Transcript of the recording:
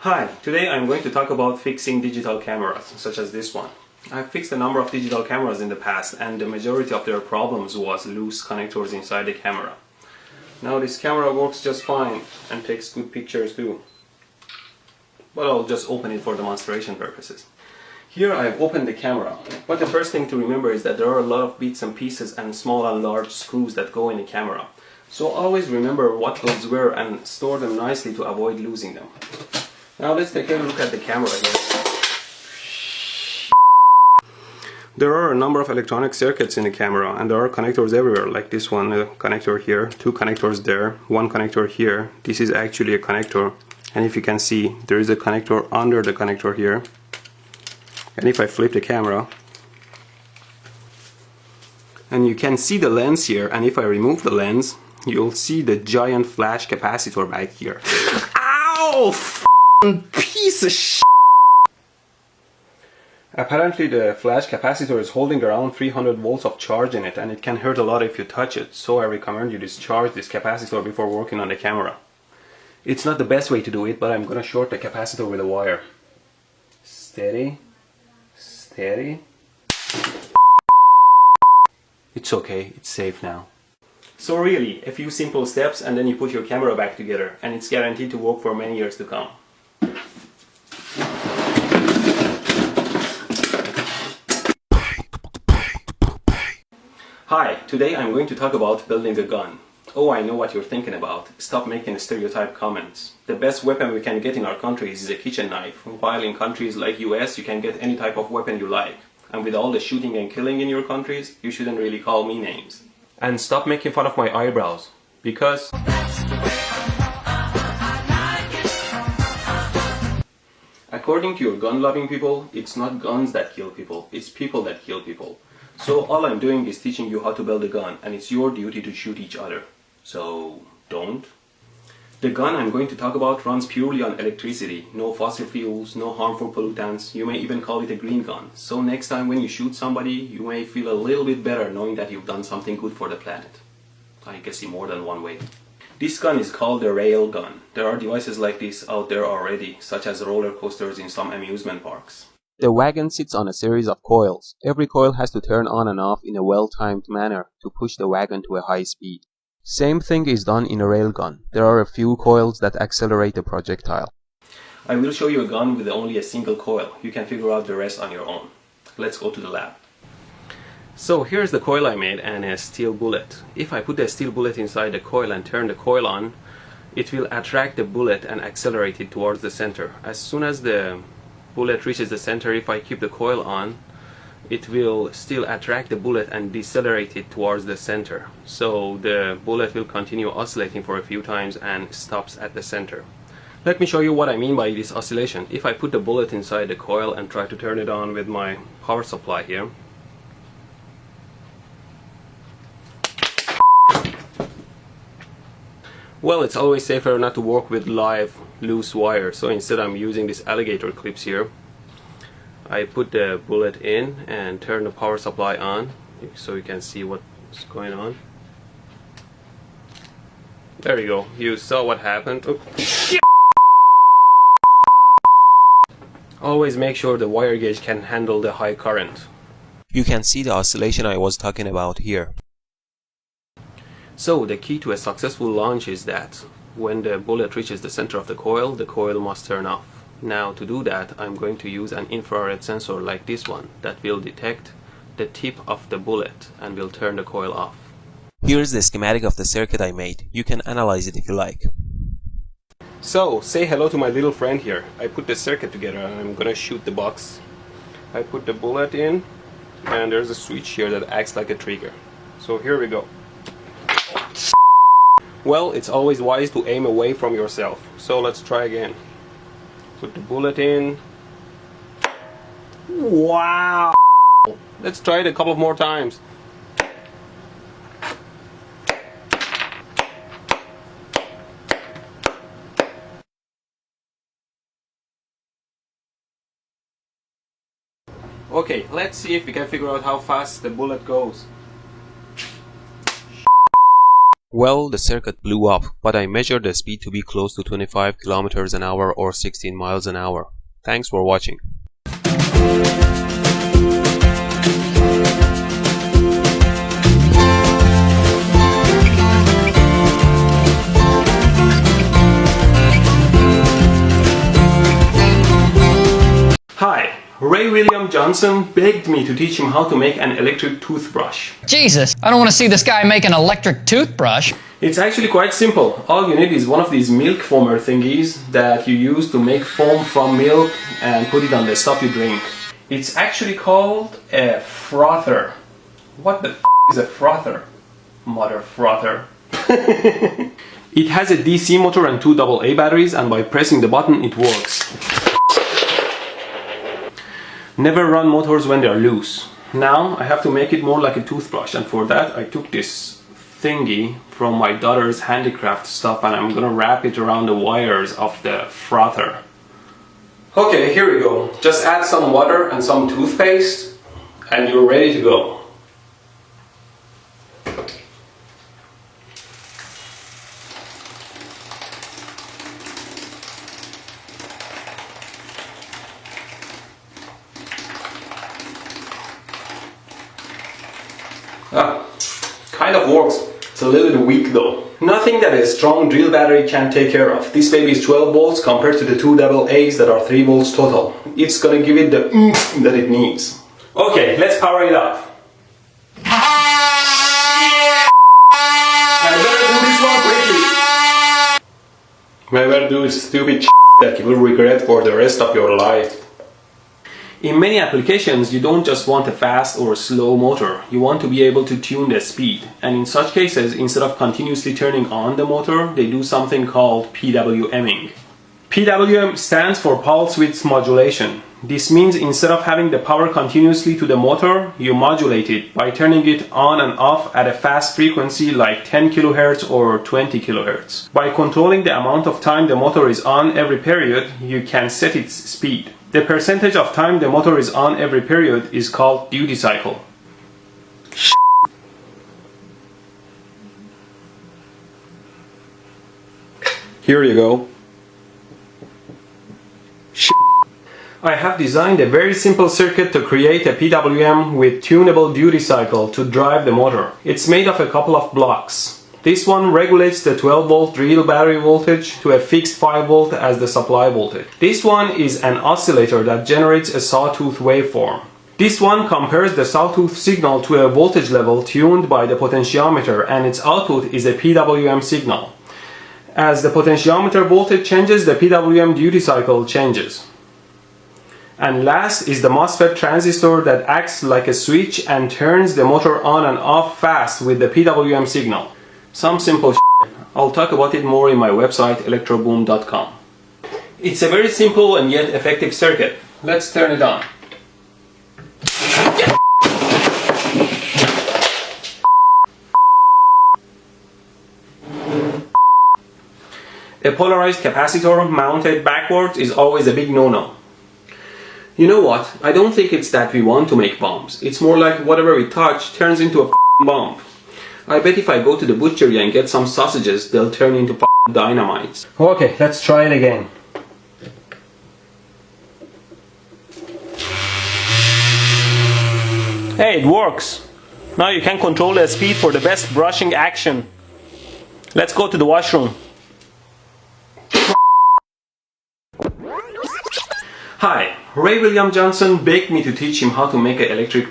Hi, today I'm going to talk about fixing digital cameras, such as this one. I've fixed a number of digital cameras in the past, and the majority of their problems was loose connectors inside the camera. Now this camera works just fine and takes good pictures too. But I'll just open it for demonstration purposes. Here I've opened the camera, but the first thing to remember is that there are a lot of bits and pieces and small and large screws that go in the camera. So always remember what those were and store them nicely to avoid losing them. Now let's take a look at the camera here. There are a number of electronic circuits in the camera, and there are connectors everywhere, like this one, a connector here, two connectors there, one connector here. This is actually a connector, and if you can see, there is a connector under the connector here. And if I flip the camera, and you can see the lens here, and if I remove the lens, you'll see the giant flash capacitor back here. Ow! Piece of shit! Apparently the flash capacitor is holding around 300 volts of charge in it, and it can hurt a lot if you touch it, so I recommend you discharge this capacitor before working on the camera. It's not the best way to do it, but I'm gonna short the capacitor with a wire. Steady. Steady. It's okay, it's safe now. So really, a few simple steps and then you put your camera back together, and it's guaranteed to work for many years to come. Hi, today I'm going to talk about building a gun. Oh, I know what you're thinking about. Stop making stereotype comments. The best weapon we can get in our country is a kitchen knife, while in countries like US you can get any type of weapon you like. And with all the shooting and killing in your countries, you shouldn't really call me names. And stop making fun of my eyebrows, because according to your gun-loving people, it's not guns that kill people, it's people that kill people. So all I'm doing is teaching you how to build a gun, and it's your duty to shoot each other. So don't. The gun I'm going to talk about runs purely on electricity, no fossil fuels, no harmful pollutants. You may even call it a green gun. So next time when you shoot somebody, you may feel a little bit better knowing that you've done something good for the planet. I guess in more than one way. This gun is called a rail gun. There are devices like this out there already, such as roller coasters in some amusement parks. The wagon sits on a series of coils. Every coil has to turn on and off in a well-timed manner to push the wagon to a high speed. Same thing is done in a railgun. There are a few coils that accelerate the projectile. I will show you a gun with only a single coil. You can figure out the rest on your own. Let's go to the lab. So here's the coil I made and a steel bullet. If I put the steel bullet inside the coil and turn the coil on, it will attract the bullet and accelerate it towards the center. As soon as the bullet reaches the center, if I keep the coil on, it will still attract the bullet and decelerate it towards the center. So the bullet will continue oscillating for a few times and stops at the center. Let me show you what I mean by this oscillation. If I put the bullet inside the coil and try to turn it on with my power supply here, well, it's always safer not to work with live loose wire, so instead I'm using these alligator clips here. I put the bullet in and turn the power supply on so you can see what's going on. There you go, you saw what happened. Oh, shit. Always make sure the wire gauge can handle the high current. You can see the oscillation I was talking about here. So the key to a successful launch is that when the bullet reaches the center of the coil must turn off. Now to do that, I'm going to use an infrared sensor like this one that will detect the tip of the bullet and will turn the coil off. Here's the schematic of the circuit I made. You can analyze it if you like. So, say hello to my little friend here. I put the circuit together and I'm gonna shoot the box. I put the bullet in and there's a switch here that acts like a trigger. So here we go. Well, it's always wise to aim away from yourself. So let's try again. Put the bullet in. Wow! Let's try it a couple more times. Okay, let's see if we can figure out how fast the bullet goes. Well, the circuit blew up, but I measured the speed to be close to 25 kilometers an hour or 16 miles an hour. Thanks for watching. Hi, Ray William Johnson begged me to teach him how to make an electric toothbrush. Jesus, I don't want to see this guy make an electric toothbrush. It's actually quite simple. All you need is one of these milk foamer thingies that you use to make foam from milk and put it on the stuff you drink. It's actually called a frother. What the f is a frother? Mother frother. It has a DC motor and 2 AA batteries, and by pressing the button it works. Never run motors when they are loose. Now I have to make it more like a toothbrush, and for that I took this thingy from my daughter's handicraft stuff and I'm gonna wrap it around the wires of the frother. Okay, here we go. Just add some water and some toothpaste and you're ready to go. Kind of works. It's a little bit weak though. Nothing that a strong drill battery can take care of. This baby is 12 volts compared to the 2 AA's that are 3 volts total. It's gonna give it the oomph that it needs. Okay, let's power it up. I better do this one quickly. Never do stupid shit that you will regret for the rest of your life. In many applications, you don't just want a fast or slow motor, you want to be able to tune the speed. And in such cases, instead of continuously turning on the motor, they do something called PWMing. PWM stands for pulse width modulation. This means instead of having the power continuously to the motor, you modulate it by turning it on and off at a fast frequency like 10 kHz or 20 kHz. By controlling the amount of time the motor is on every period, you can set its speed. The percentage of time the motor is on every period is called duty cycle. Here you go. I have designed a very simple circuit to create a PWM with tunable duty cycle to drive the motor. It's made of a couple of blocks. This one regulates the 12 volt real battery voltage to a fixed 5 volt as the supply voltage. This one is an oscillator that generates a sawtooth waveform. This one compares the sawtooth signal to a voltage level tuned by the potentiometer, and its output is a PWM signal. As the potentiometer voltage changes, the PWM duty cycle changes. And last is the MOSFET transistor that acts like a switch and turns the motor on and off fast with the PWM signal. Some simple shit. I'll talk about it more in my website electroboom.com. It's a very simple and yet effective circuit. Let's turn it on. A polarized capacitor mounted backwards is always a big no-no. You know what? I don't think it's that we want to make bombs. It's more like whatever we touch turns into a bomb. I bet if I go to the butchery and get some sausages, they'll turn into dynamites. Okay, let's try it again. Hey, it works! Now you can control the speed for the best brushing action. Let's go to the washroom. Hi, Ray William Johnson begged me to teach him how to make an electric